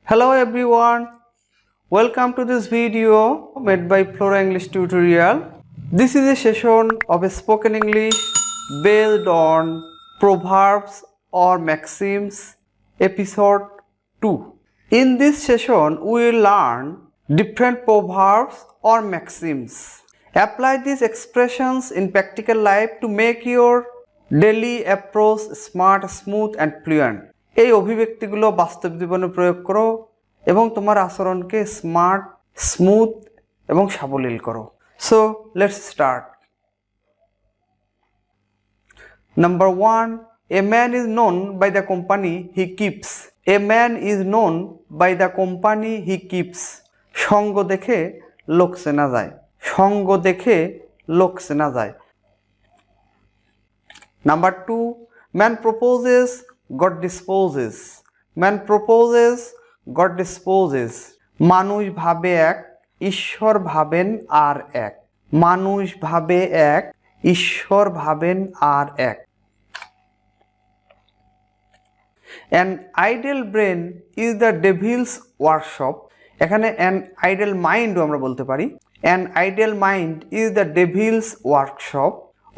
Hello everyone, welcome to this video made by Flora English tutorial. This is a session of a spoken English based on Proverbs or Maxims episode 2. In this session, we will learn different proverbs or maxims. Apply these expressions in practical life to make your daily approach smart, smooth and fluent. এই অভিব্যক্তিগুলো বাস্তব জীবনে প্রয়োগ করো এবং তোমার আচরণকে smart, smooth এবং সাবলীল করো। So let's start. Number 1, a man is known by the company he keeps. A man is known by the company he keeps. সঙ্গ দেখে লোক চেনা যায়। সঙ্গ দেখে লোক চেনা যায়। Number 2, man proposes, God disposes. Man proposes, God disposes. মানুষ ভাবে এক, ঈশ্বর ভাবেন আর এক। মানুষ ভাবে এক, ঈশ্বর ভাবেন আর এক। An idle brain is the devil's workshop. এখানে an idle mind আমরা বলতে পারি। An idle mind is the devil's workshop.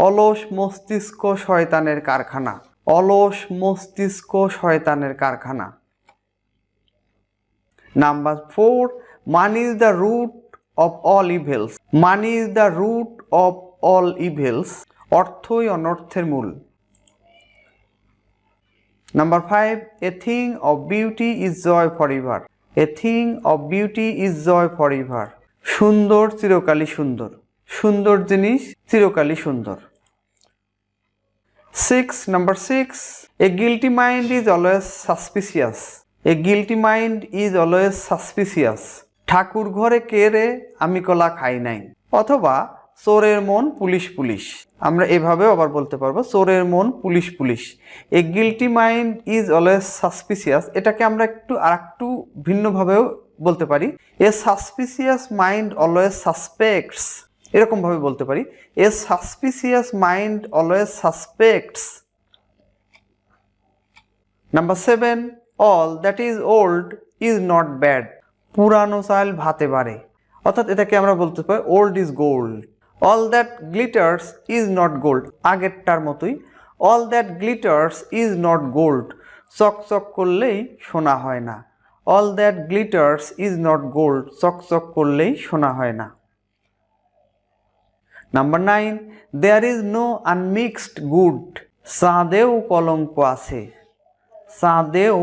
অলস মস্তিষ্ক শয়তানের কারখানা। অলস মস্তিষ্ক শয়তানের কারখানা। Number 4, money is the root of all evils. Money is the root of all evils. অর্থই অনর্থের মূল। Number 5, a thing of beauty is joy forever. A thing of beauty is joy forever. সুন্দর চিরকালই সুন্দর। সুন্দর জিনিস চিরকালই সুন্দর। Number 6, a guilty mind is always suspicious. A guilty mind is always suspicious. ঠাকুর ঘরে কে রে, আমি কলা খাই নাই। অথবা চোরের মন পুলিশ পুলিশ। আমরা এভাবেও আবার বলতে পারবো চোরের মন police police. A guilty mind is always suspicious. এটাকে আমরা আরেকটু ভিন্নভাবেও বলতে পারি। A suspicious mind always suspects. এরকম ভাবে বলতে পারি a suspicious mind always suspects. Number 7, all that is old is not bad. পুরানো চাল ভাতে বাড়ে। অর্থাৎ এটাকে আমরা বলতে পারি old is gold. All that glitters is not gold. আগেরটার মতোই all that glitters is not gold. চকচক করলেই সোনা হয় না। All that glitters is not gold. চকচক করলেই সোনা হয় না। Number 9, there is no unmixed good. চাঁদেও কলঙ্ক আছে। চাঁদেও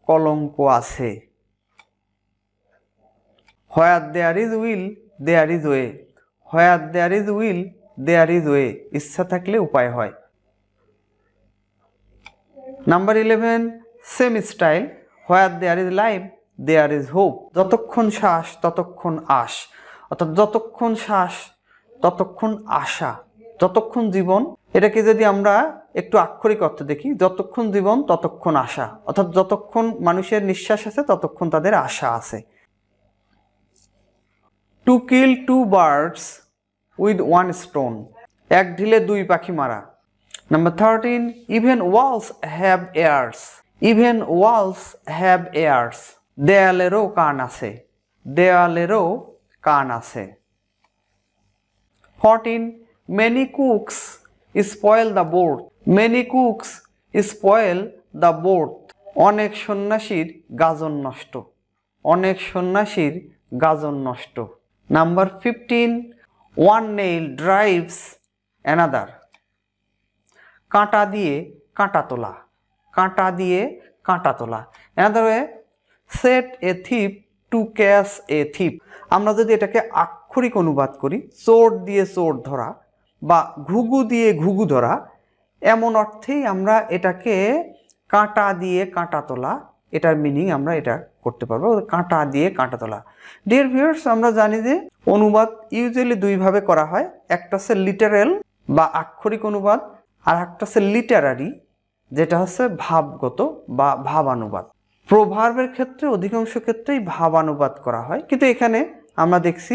কলঙ্ক আছে। Where there is will, there is way. Where there is will, there is way. ইচ্ছা থাকলে উপায় হয়। Number 11, same style. Where there is life, there is hope. যতক্ষণ শ্বাস ততক্ষণ আশ। অর্থাৎ যতক্ষণ শ্বাস ততক্ষণ আশা। যতক্ষণ জীবন, এটাকে যদি আমরা একটু আক্ষরিক অর্থ দেখি, যতক্ষণ জীবন ততক্ষণ আশা। অর্থাৎ যতক্ষণ মানুষের নিঃশ্বাস আছে ততক্ষণ তাদের আশা আছে। To kill 2 birds with 1 stone. এক ঢিলে 2 পাখি মারা। Number 13, even walls have ears. Even walls have ears. দেয়ালেরও কান আছে। দেয়ালেরও কান আছে। 14, many cooks spoil the broth. Many cooks spoil the broth. অনেক সন্ন্যাসীর গাজন নষ্ট। অনেক সন্ন্যাসীর গাজন নষ্ট। Number 15, one nail drives another. কাঁটা দিয়ে কাঁটা তোলা। কাঁটা দিয়ে কাঁটা তোলা। Another way, set a thief to catch a thief. আমরা যদি এটাকে আক্ষরিক অনুবাদ করি, চোর দিয়ে চোর ধরা বা ঘুঘু দিয়ে ঘুঘু ধরা, এমন অর্থেই আমরা এটাকে কাঁটা দিয়ে কাঁটা তোলা, এটার মিনিং আমরা এটা করতে পারবো, কাঁটা দিয়ে কাঁটা তোলা। ডিয়ার ভিউয়ার্স, আমরা জানি যে অনুবাদ ইউজুয়ালি 2 ভাবে করা হয়। একটা হচ্ছে লিটারাল বা আক্ষরিক অনুবাদ, আর একটা হচ্ছে লিটারারি, যেটা হচ্ছে ভাবগত বা ভাবানুবাদ। প্রভার্বের ক্ষেত্রে অধিকাংশ ক্ষেত্রেই ভাবানুবাদ করা হয়, কিন্তু এখানে আমরা দেখছি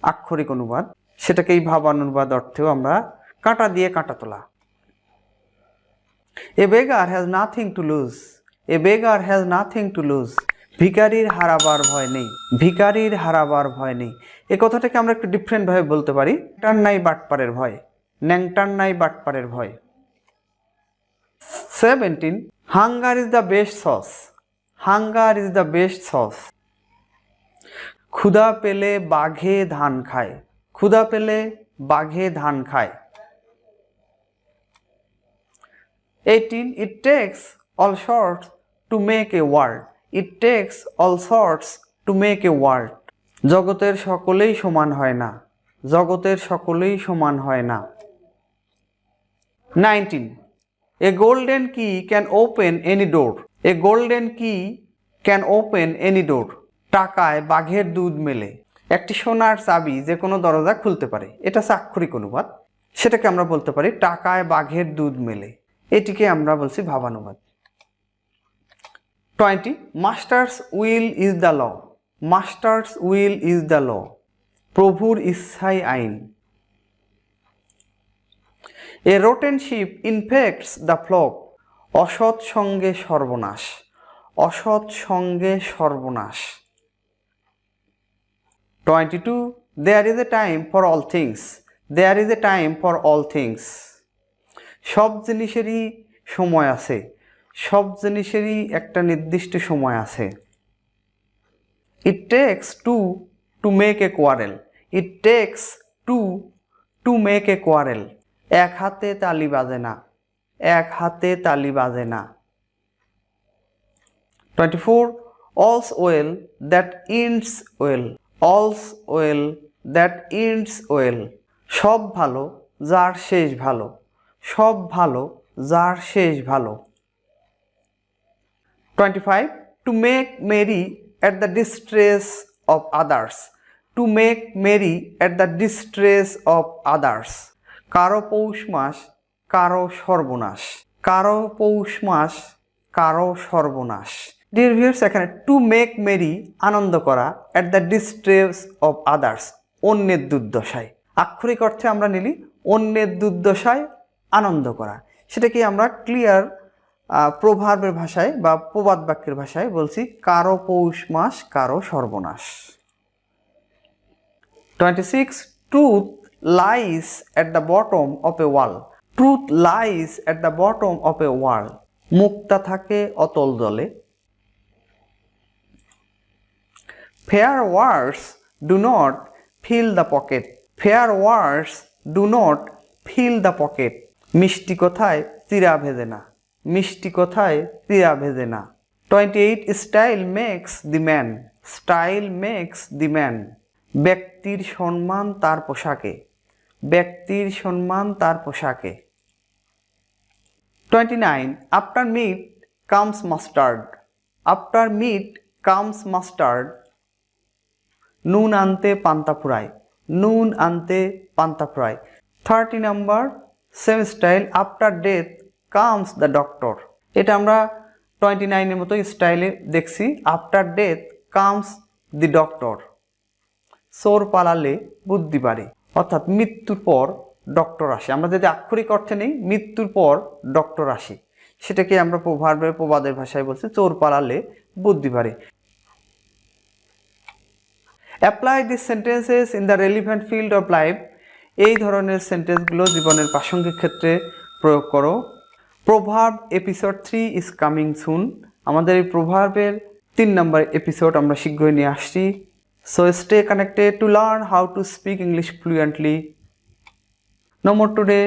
আক্ষরিক অনুবাদ, সেটাকেই ভাবানুবাদ অর্থেও আমরা কাঁটা দিয়ে কাঁটা তোলা। A beggar has nothing to lose. A beggar has nothing to lose. ভিখারির হারাবার ভয় নেই, ভিখারির হারাবার ভয় নেই। এই কথাটাকে আমরা একটু ডিফারেন্টভাবে বলতে পারি, ন্যাংটার নাই বাটপারের ভয়, ন্যাংটার নাই বাটপারের ভয়। 17, hunger is the best sauce, hunger is the best sauce. ক্ষুধা পেলে বাঘে ধান খায়, ক্ষুধা পেলে বাঘে ধান খায়। 18, it takes all sorts to make a world, it takes all sorts to make a world. জগতের সকলেই সমান হয় না, জগতের সকলেই সমান হয় না। 19, a golden key can open any door, a golden key can open any door. টাকায় বাঘের দুধ মেলে, একটি সোনার চাবি যে কোনো দরজা খুলতে পারে, এটা আক্ষরিক অনুবাদ। সেটাকে আমরা বলতে পারি টাকায় বাঘের দুধ মেলে, এটিকে আমরা বলছি ভাবানুবাদ। 20, master's will is the law, master's will is the law. প্রভুর ইচ্ছাই আইন। A rotten sheep infects the flock, অসৎ সঙ্গে সর্বনাশ, অসৎ সঙ্গে সর্বনাশ। 22, there is a time for all things, there is a time for all things. সব জিনিসেরই সময় আছে, সব জিনিসেরই একটা নির্দিষ্ট সময় আছে। It takes two to make a quarrel, it takes two to make a quarrel. এক হাতে তালি বাজে না, এক হাতে তালি বাজে না। 24, all's well that ends well, all's well that ends well. সব ভালো যার শেষ ভালো, সব ভালো যার শেষ ভালো। 25, to make merry at the distress of others, to make merry at the distress of others. কারো পৌষ মাস কারো সর্বনাশ, কারো পৌষ মাস কারো সর্বনাশ। ডিয়ার ভিউয়ার্স, এখানে টু মেক মেরি আনন্দ করা, at the distress of others অন্যের দুর্দশায়। আক্ষরিক অর্থে আমরা নিলি অন্যের দুর্দশায় আনন্দ করা, সেটাকে আমরা ক্লিয়ার প্রভার্বের ভাষায় বা প্রবাদ বাক্যের ভাষায় বলছি কারো পৌষ মাস কারো সর্বনাশ। 26, truth lies at the bottom of a wall, truth lies at the bottom of a wall. মুক্তা থাকে অতল জলে। Fair words do not fill the pocket, fair words do not fill the pocket. মিষ্টি কথায় চিরা ভেজে না, মিষ্টি কথায় চিরা ভেজে না। 28, style makes the man, style makes the man. ব্যক্তির সম্মান তার পোশাকে, ব্যক্তির সম্মান তার পোশাকে। 29, after meat comes mustard, after meat comes mustard. নুন আনতে পান্তা ফুরায়, নুন আনতে পান্তা ফুরায়। 30 number, same style, after death comes the doctor. এটা আমরা 29-এর মতো স্টাইলে দেখছি, after death comes the doctor. চোর পালালে বুদ্ধি বাড়ে, অর্থাৎ মৃত্যুর পর ডক্টর আসে। আমরা যদি আক্ষরিক অর্থে নেই মৃত্যুর পর ডক্টর আসে, সেটাকে আমরা প্রবাদের ভাষায় বলছি চোর পালালে বুদ্ধি বাড়ে। Apply this sentences in the relevant field of life. এই ধরনের সেন্টেন্সগুলো জীবনের প্রাসঙ্গিক ক্ষেত্রে প্রয়োগ করো। Proverb episode 3 is coming soon. আমাদের এই প্রভার্বের 3 নম্বর এপিসোড আমরা শীঘ্রই নিয়ে আসছি। So stay connected to learn how to speak English fluently. No more today.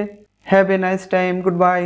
Have a nice time. Goodbye.